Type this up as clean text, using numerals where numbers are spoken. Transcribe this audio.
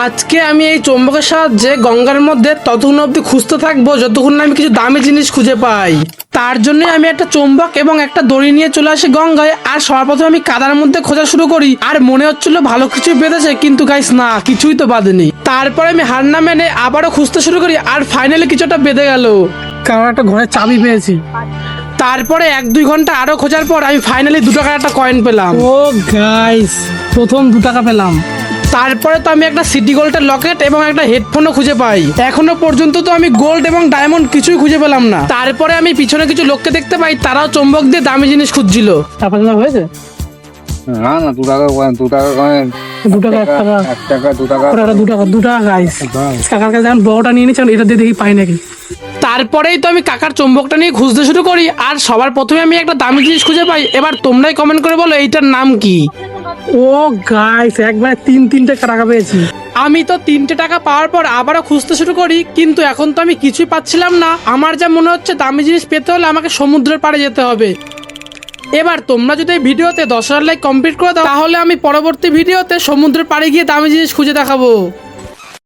আজকে আমি এই চুম্বকের সাহায্যে গঙ্গার মধ্যে ততক্ষণ অব্দি খুঁজতে থাকবো যতক্ষণ না আমি কিছু দামি জিনিস খুঁজে পাই। তার জন্য আমি একটা চুম্বক এবং একটা দড়ি নিয়ে চলে আসি গঙ্গায়। আর সবার প্রথমে আমি কাদার মধ্যে খোঁজা শুরু করি। আর মনে হচ্ছিল ভালো কিছু বেঁধেছে, কিন্তু গাইস না, কিছুই তো বাঁধেনি। তারপরে আমি হার না মেনে আবারও খুঁজতে শুরু করি, আর ফাইনালি কিছুটা বেঁধে গেল। কারণ একটা ঘরের চাবি পেয়েছি। তারপরে 1-2 ঘন্টা আরো খোঁজার পর আমি ফাইনালি 2 টাকার একটা কয়েন পেলাম। ও গাইস, প্রথম 2 টাকা পেলাম। তারপরে তো আমি একটা সিটি গোল্ডের লকেট এবং একটা হেডফোনও খুঁজে পাই। এখনো পর্যন্ত তো আমি গোল্ড এবং ডায়মন্ড কিছুই খুঁজে পেলাম না। তারপরে আমি পিছনে কিছু লোককে দেখতে পাই, তারাও চুম্বক দিয়ে দামি জিনিস খুঁজছিল। তারপরে হয়েছে না না, 2 টাকা কয়েন, 2 টাকা কয়েন, 2 টাকা 1 টাকা 1 টাকা 2 টাকা, 2 টাকা গাইস। কাকার কাছে যখন বড়টা নিয়ে নিচ্ছি এটা দিয়ে দেখি পাই নাকি। তারপরেই তো আমি কাকার চুম্বকটা নিয়ে খুঁজতে শুরু করি, আর সবার প্রথমে আমি একটা দামি জিনিস খুঁজে পাই। এবার তোমরাই কমেন্ট করে বলো এইটার নাম কি। ও গাইস, একবারে 3-3টে টাকা পেয়েছি। আমি তো 3টে টাকা পাওয়ার পর আবারও খুঁজতে শুরু করি, কিন্তু এখন তো আমি কিছুই পাচ্ছিলাম না। আমার যা মনে হচ্ছে দামি জিনিস পেতে হলে আমাকে সমুদ্রের পাড়ে যেতে হবে। এবার তোমরা যদি এই ভিডিওতে 10,000 লাইক কমপ্লিট করে দাও, তাহলে আমি পরবর্তী ভিডিওতে সমুদ্রের পাড়ে গিয়ে দামি জিনিস খুঁজে দেখাবো।